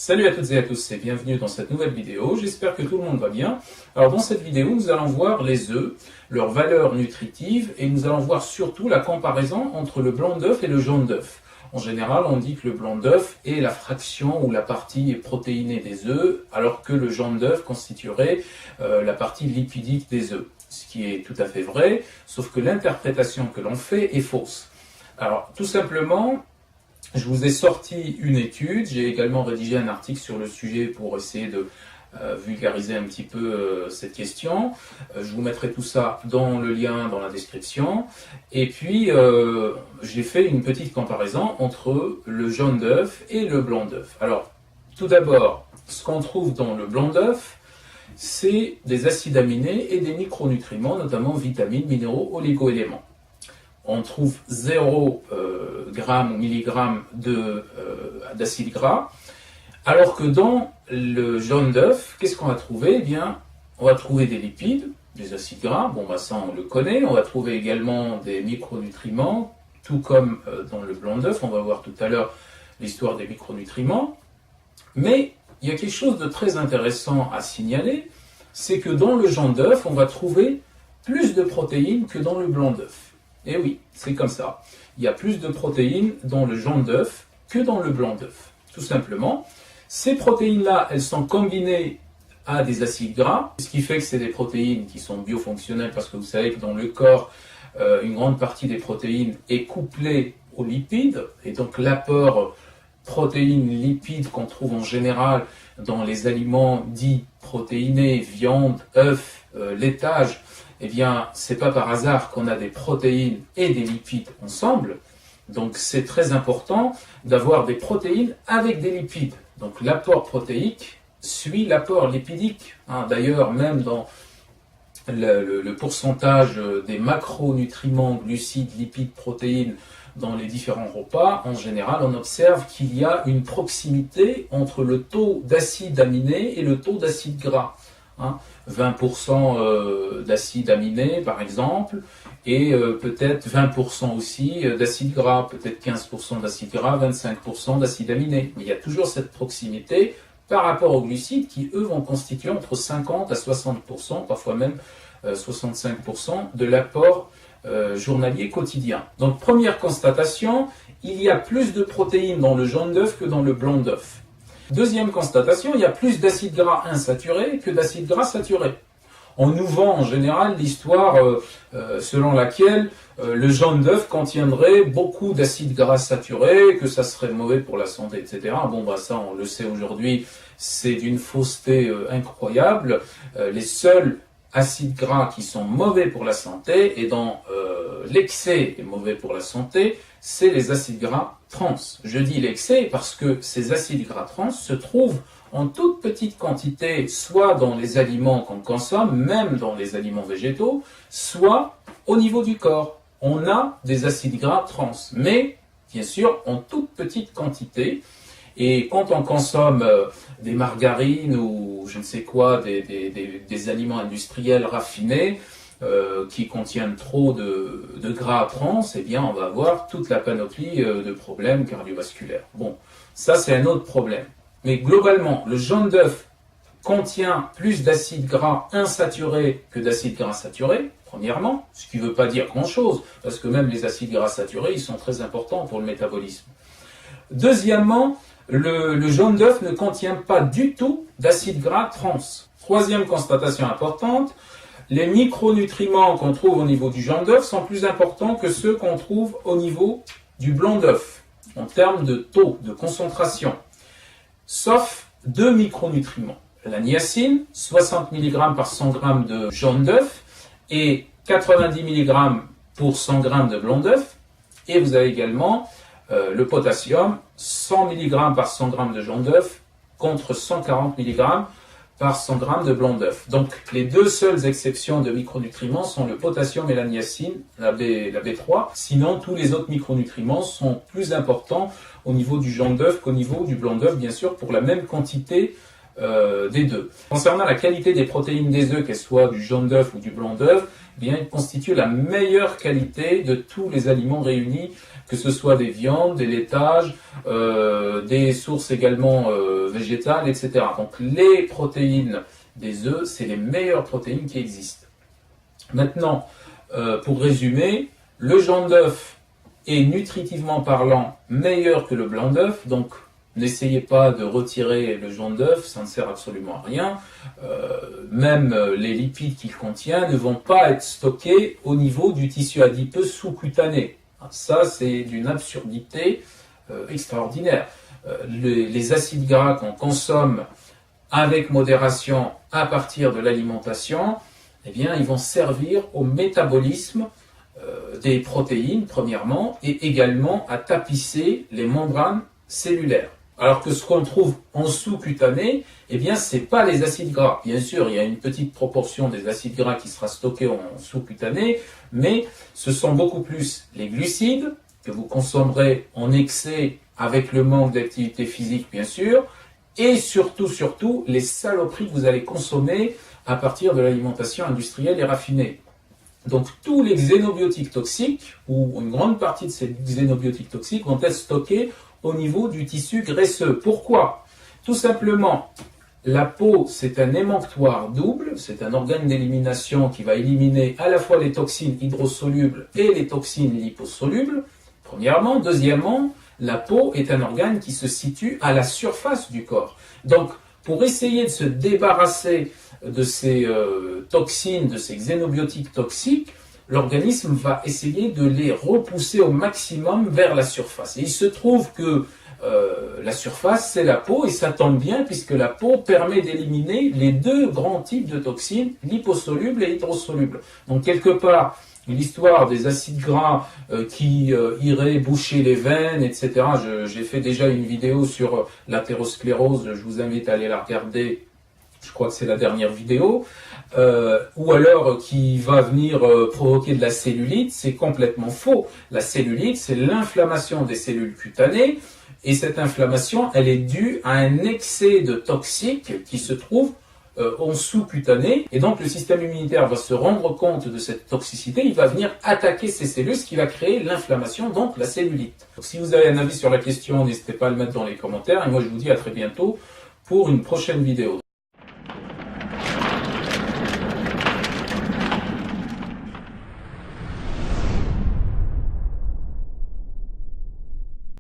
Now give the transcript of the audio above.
Salut à toutes et à tous et bienvenue dans cette nouvelle vidéo, j'espère que tout le monde va bien. Alors dans cette vidéo, nous allons voir les œufs, leurs valeurs nutritives et nous allons voir surtout la comparaison entre le blanc d'œuf et le jaune d'œuf. En général, on dit que le blanc d'œuf est la fraction ou la partie protéinée des œufs, alors que le jaune d'œuf constituerait la partie lipidique des œufs. Ce qui est tout à fait vrai, sauf que l'interprétation que l'on fait est fausse. Alors tout simplement, je vous ai sorti une étude, j'ai également rédigé un article sur le sujet pour essayer de vulgariser un petit peu cette question. Je vous mettrai tout ça dans le lien dans la description. Et puis, j'ai fait une petite comparaison entre le jaune d'œuf et le blanc d'œuf. Alors, tout d'abord, ce qu'on trouve dans le blanc d'œuf, c'est des acides aminés et des micronutriments, notamment vitamines, minéraux, oligo-éléments. On trouve 0 g ou milligramme d'acide gras, alors que dans le jaune d'œuf, qu'est-ce qu'on va trouver? Eh bien, on va trouver des lipides, des acides gras, bon bah ça on le connaît, on va trouver également des micronutriments, tout comme dans le blanc d'œuf, on va voir tout à l'heure l'histoire des micronutriments, mais il y a quelque chose de très intéressant à signaler, c'est que dans le jaune d'œuf, on va trouver plus de protéines que dans le blanc d'œuf. Et oui, c'est comme ça. Il y a plus de protéines dans le jaune d'œuf que dans le blanc d'œuf. Tout simplement, ces protéines-là, elles sont combinées à des acides gras, ce qui fait que c'est des protéines qui sont biofonctionnelles, parce que vous savez que dans le corps, une grande partie des protéines est couplée aux lipides, et donc l'apport protéines, lipides qu'on trouve en général dans les aliments dits protéinés, viande, œufs, laitage, eh bien, c'est pas par hasard qu'on a des protéines et des lipides ensemble. Donc, c'est très important d'avoir des protéines avec des lipides. Donc, l'apport protéique suit l'apport lipidique. D'ailleurs, même dans le pourcentage des macronutriments, glucides, lipides, protéines dans les différents repas, en général, on observe qu'il y a une proximité entre le taux d'acides aminés et le taux d'acides gras. 20% d'acides aminés par exemple, et peut-être 20% aussi d'acides gras, peut-être 15% d'acides gras, 25% d'acides aminés. Mais il y a toujours cette proximité par rapport aux glucides qui, eux, vont constituer entre 50 à 60%, parfois même 65% de l'apport journalier quotidien. Donc première constatation, il y a plus de protéines dans le jaune d'œuf que dans le blanc d'œuf. Deuxième constatation, il y a plus d'acides gras insaturés que d'acides gras saturés. On nous vend en général l'histoire selon laquelle le jaune d'œuf contiendrait beaucoup d'acides gras saturés, que ça serait mauvais pour la santé, etc. Bon, bah ça, on le sait aujourd'hui, c'est d'une fausseté incroyable. Les seuls acides gras qui sont mauvais pour la santé, et dans l'excès est mauvais pour la santé, c'est les acides gras trans. Je dis l'excès parce que ces acides gras trans se trouvent en toute petite quantité, soit dans les aliments qu'on consomme, même dans les aliments végétaux, soit au niveau du corps. On a des acides gras trans, mais bien sûr en toute petite quantité. Et quand on consomme des margarines ou je ne sais quoi, des aliments industriels raffinés qui contiennent trop de gras trans, eh bien on va avoir toute la panoplie de problèmes cardiovasculaires. Bon, ça c'est un autre problème. Mais globalement, le jaune d'œuf contient plus d'acides gras insaturés que d'acides gras saturés, premièrement, ce qui ne veut pas dire grand-chose, parce que même les acides gras saturés, ils sont très importants pour le métabolisme. Deuxièmement, le jaune d'œuf ne contient pas du tout d'acides gras trans. Troisième constatation importante, les micronutriments qu'on trouve au niveau du jaune d'œuf sont plus importants que ceux qu'on trouve au niveau du blanc d'œuf, en termes de taux, de concentration. Sauf 2 micronutriments. La niacine, 60 mg par 100 g de jaune d'œuf et 90 mg pour 100 g de blanc d'œuf. Et vous avez également le potassium, 100 mg par 100 g de jaune d'œuf contre 140 mg par 100 g de blanc d'œuf. Donc les deux seules exceptions de micronutriments sont le potassium et la niacine, la B3. Sinon, tous les autres micronutriments sont plus importants au niveau du jaune d'œuf qu'au niveau du blanc d'œuf, bien sûr, pour la même quantité des deux. Concernant la qualité des protéines des œufs, qu'elles soient du jaune d'œuf ou du blanc d'œuf, eh bien, ils constituent la meilleure qualité de tous les aliments réunis, que ce soit des viandes, des laitages, des sources également végétales, etc. Donc les protéines des œufs, c'est les meilleures protéines qui existent. Maintenant, pour résumer, le jaune d'œuf est nutritivement parlant meilleur que le blanc d'œuf, donc n'essayez pas de retirer le jaune d'œuf, ça ne sert absolument à rien. Même les lipides qu'il contient ne vont pas être stockés au niveau du tissu adipeux sous-cutané. Ça, c'est d'une absurdité extraordinaire. Les acides gras qu'on consomme avec modération à partir de l'alimentation, eh bien, ils vont servir au métabolisme des protéines, premièrement, et également à tapisser les membranes cellulaires. Alors que ce qu'on trouve en sous-cutané, eh bien, c'est pas les acides gras. Bien sûr, il y a une petite proportion des acides gras qui sera stockée en sous-cutané, mais ce sont beaucoup plus les glucides que vous consommerez en excès avec le manque d'activité physique, bien sûr, et surtout, les saloperies que vous allez consommer à partir de l'alimentation industrielle et raffinée. Donc, tous les xénobiotiques toxiques, ou une grande partie de ces xénobiotiques toxiques, vont être stockés au niveau du tissu graisseux. Pourquoi? Tout simplement, la peau, c'est un émonctoire double, c'est un organe d'élimination qui va éliminer à la fois les toxines hydrosolubles et les toxines liposolubles, premièrement. Deuxièmement, la peau est un organe qui se situe à la surface du corps. Donc, pour essayer de se débarrasser de ces toxines, de ces xénobiotiques toxiques, l'organisme va essayer de les repousser au maximum vers la surface. Et il se trouve que la surface, c'est la peau, et ça tombe bien puisque la peau permet d'éliminer les deux grands types de toxines, liposolubles et hydrosolubles. Donc quelque part, l'histoire des acides gras qui iraient boucher les veines, etc. J'ai fait déjà une vidéo sur l'athérosclérose, je vous invite à aller la regarder. Je crois que c'est la dernière vidéo, ou alors qui va venir provoquer de la cellulite, c'est complètement faux. La cellulite, c'est l'inflammation des cellules cutanées, et cette inflammation, elle est due à un excès de toxiques qui se trouve en sous-cutané, et donc le système immunitaire va se rendre compte de cette toxicité, il va venir attaquer ces cellules, ce qui va créer l'inflammation, donc la cellulite. Donc, si vous avez un avis sur la question, n'hésitez pas à le mettre dans les commentaires, et moi je vous dis à très bientôt pour une prochaine vidéo.